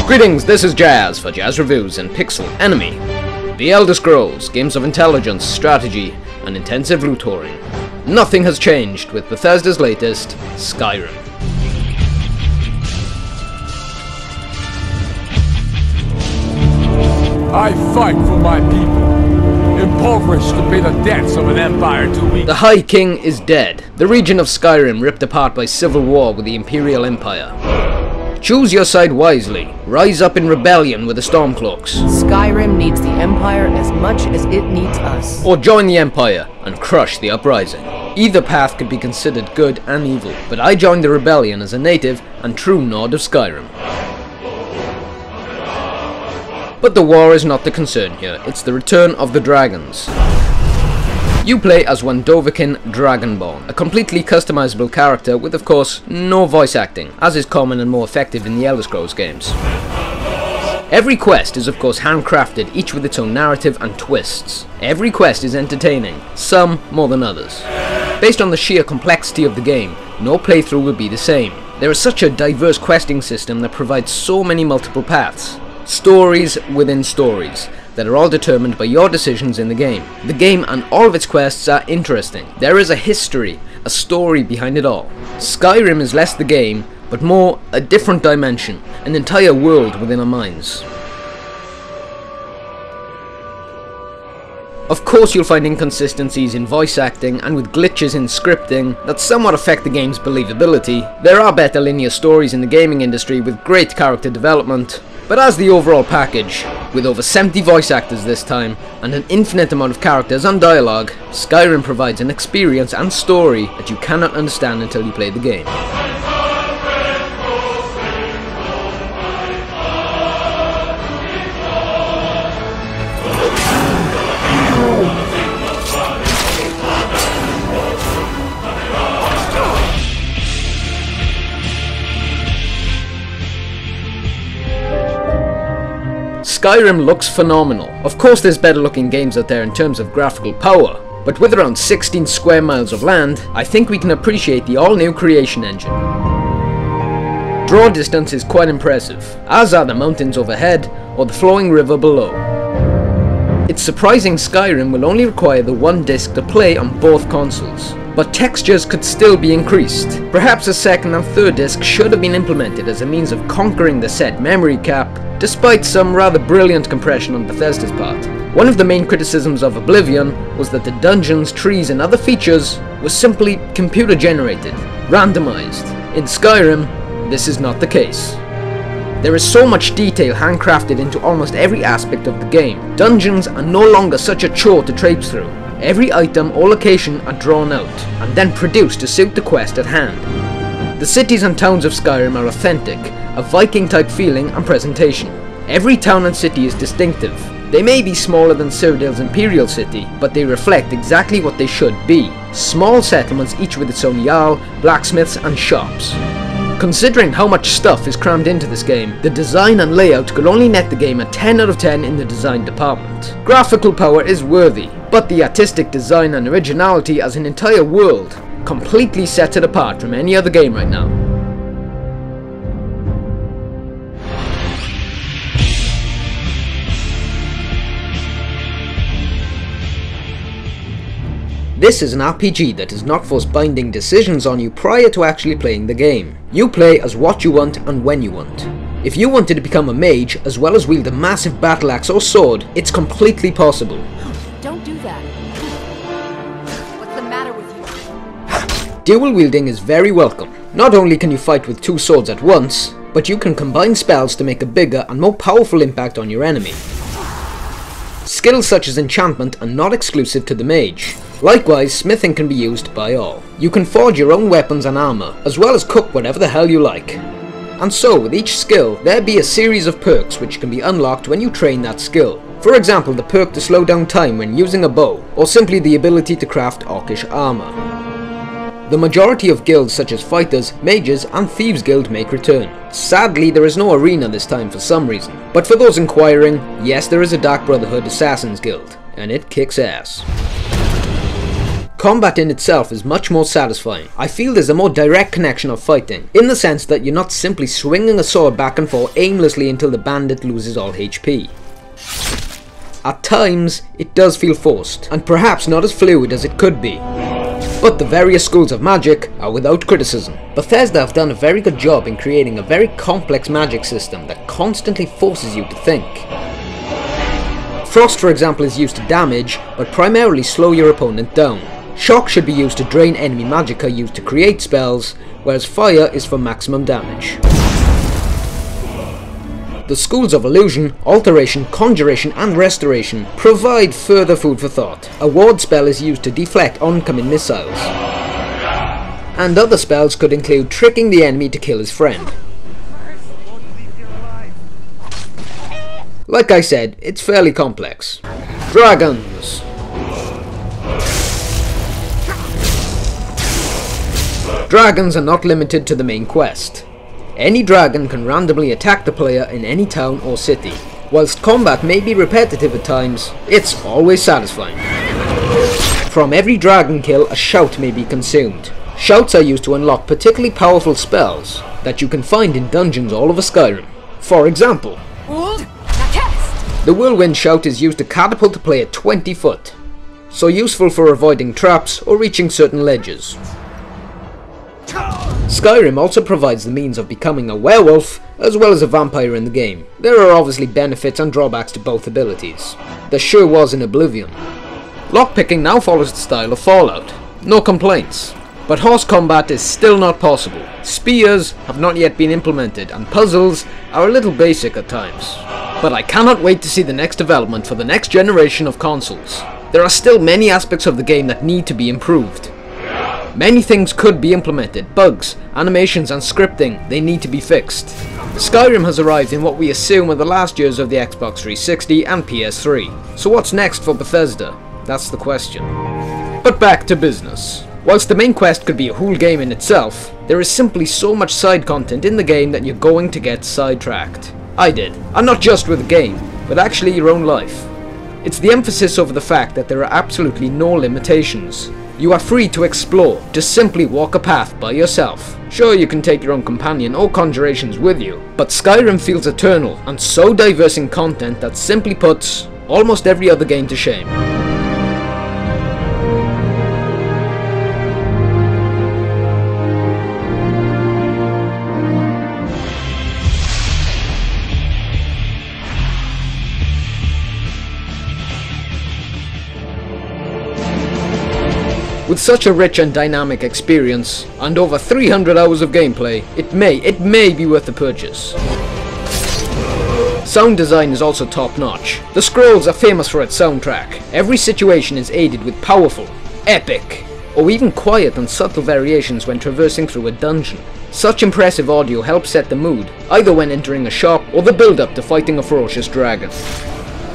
Greetings, this is Jazz for JazReviews and Pixel Enemy. The Elder Scrolls, games of intelligence, strategy, and intensive loot whoring. Nothing has changed with Bethesda's latest, Skyrim. I fight for my people, impoverished to pay the debts of an empire too weak. The High King is dead. The region of Skyrim ripped apart by civil war with the Imperial Empire. Choose your side wisely. Rise up in rebellion with the Stormcloaks. Skyrim needs the Empire as much as it needs us. Or join the Empire and crush the Uprising. Either path could be considered good and evil, but I joined the rebellion as a native and true Nord of Skyrim. But the war is not the concern here, it's the return of the dragons. You play as one Dovahkiin Dragonborn, a completely customizable character with, of course, no voice acting, as is common and more effective in the Elder Scrolls games. Every quest is of course handcrafted, each with its own narrative and twists. Every quest is entertaining, some more than others. Based on the sheer complexity of the game, no playthrough will be the same. There is such a diverse questing system that provides so many multiple paths. Stories within stories that are all determined by your decisions in the game. The game and all of its quests are interesting. There is a history, a story behind it all. Skyrim is less the game, but more a different dimension, an entire world within our minds. Of course you'll find inconsistencies in voice acting and with glitches in scripting that somewhat affect the game's believability. There are better linear stories in the gaming industry with great character development, but as the overall package, with over 70 voice actors this time, and an infinite amount of characters and dialogue, Skyrim provides an experience and story that you cannot understand until you play the game. Skyrim looks phenomenal. Of course there's better looking games out there in terms of graphical power, but with around 16 square miles of land, I think we can appreciate the all-new creation engine. Draw distance is quite impressive, as are the mountains overhead or the flowing river below. It's surprising Skyrim will only require the one disc to play on both consoles, but textures could still be increased. Perhaps a second and third disc should have been implemented as a means of conquering the set memory cap, despite some rather brilliant compression on Bethesda's part. One of the main criticisms of Oblivion was that the dungeons, trees and other features were simply computer generated, randomized. In Skyrim, this is not the case. There is so much detail handcrafted into almost every aspect of the game. Dungeons are no longer such a chore to traipse through. Every item or location are drawn out, and then produced to suit the quest at hand. The cities and towns of Skyrim are authentic, a Viking-type feeling and presentation. Every town and city is distinctive. They may be smaller than Cyrodiil's Imperial City, but they reflect exactly what they should be. Small settlements, each with its own jarl, blacksmiths and shops. Considering how much stuff is crammed into this game, the design and layout could only net the game a 10 out of 10 in the design department. Graphical power is worthy, but the artistic design and originality as an entire world completely sets it apart from any other game right now. This is an RPG that does not force binding decisions on you prior to actually playing the game. You play as what you want and when you want. If you wanted to become a mage as well as wield a massive battle axe or sword, it's completely possible. Don't do that. What's the matter with you? Dual wielding is very welcome. Not only can you fight with two swords at once, but you can combine spells to make a bigger and more powerful impact on your enemy. Skills such as enchantment are not exclusive to the mage. Likewise, smithing can be used by all. You can forge your own weapons and armor, as well as cook whatever the hell you like. And so, with each skill, there be a series of perks which can be unlocked when you train that skill. For example, the perk to slow down time when using a bow, or simply the ability to craft orcish armor. The majority of guilds such as Fighters, Mages and Thieves Guild make return. Sadly, there is no arena this time for some reason. But for those inquiring, yes, there is a Dark Brotherhood Assassins Guild, and it kicks ass. combat in itself is much more satisfying. I feel there's a more direct connection of fighting, in the sense that you're not simply swinging a sword back and forth aimlessly until the bandit loses all HP. At times, it does feel forced, and perhaps not as fluid as it could be. But the various schools of magic are without criticism. Bethesda have done a very good job in creating a very complex magic system that constantly forces you to think. Frost, for example, is used to damage, but primarily slow your opponent down. Shock should be used to drain enemy magicka used to create spells, whereas fire is for maximum damage. The schools of illusion, alteration, conjuration and restoration provide further food for thought. A ward spell is used to deflect oncoming missiles. And other spells could include tricking the enemy to kill his friend. Like I said, it's fairly complex. Dragons. Dragons are not limited to the main quest. Any dragon can randomly attack the player in any town or city. Whilst combat may be repetitive at times, it's always satisfying. From every dragon kill, a shout may be consumed. Shouts are used to unlock particularly powerful spells that you can find in dungeons all over Skyrim. For example, the Whirlwind Shout is used to catapult a player 20 foot, so useful for avoiding traps or reaching certain ledges. Skyrim also provides the means of becoming a werewolf as well as a vampire in the game. There are obviously benefits and drawbacks to both abilities. There sure was in Oblivion. Lockpicking now follows the style of Fallout. No complaints. But horse combat is still not possible. Spears have not yet been implemented and puzzles are a little basic at times. But I cannot wait to see the next development for the next generation of consoles. There are still many aspects of the game that need to be improved. Many things could be implemented, bugs, animations and scripting, they need to be fixed. Skyrim has arrived in what we assume are the last years of the Xbox 360 and PS3. So what's next for Bethesda? That's the question. But back to business. Whilst the main quest could be a whole game in itself, there is simply so much side content in the game that you're going to get sidetracked. I did. And not just with the game, but actually your own life. It's the emphasis over the fact that there are absolutely no limitations. You are free to explore, to simply walk a path by yourself. Sure, you can take your own companion or conjurations with you, but Skyrim feels eternal and so diverse in content that simply puts almost every other game to shame. With such a rich and dynamic experience, and over 300 hours of gameplay, it may be worth the purchase. Sound design is also top notch. The Scrolls are famous for its soundtrack. Every situation is aided with powerful, epic, or even quiet and subtle variations when traversing through a dungeon. Such impressive audio helps set the mood, either when entering a shop or the build-up to fighting a ferocious dragon.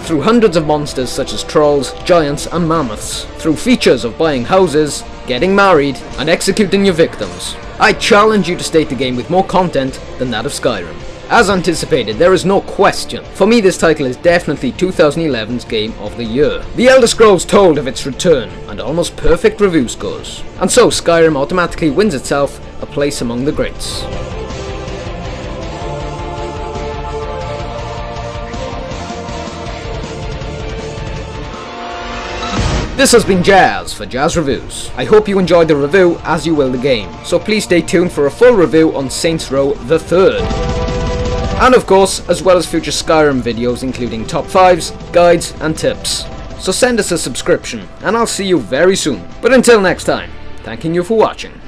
Through hundreds of monsters such as trolls, giants and mammoths, through features of buying houses, getting married and executing your victims. I challenge you to state the game with more content than that of Skyrim. As anticipated, there is no question. For me, this title is definitely 2011's Game of the Year. The Elder Scrolls told of its return and almost perfect review scores. And so Skyrim automatically wins itself a place among the greats. This has been Jazz for JazReviews. I hope you enjoyed the review as you will the game, so please stay tuned for a full review on Saints Row the 3rd. And of course, as well as future Skyrim videos including top 5s, guides and tips. So send us a subscription and I'll see you very soon. But until next time, thanking you for watching.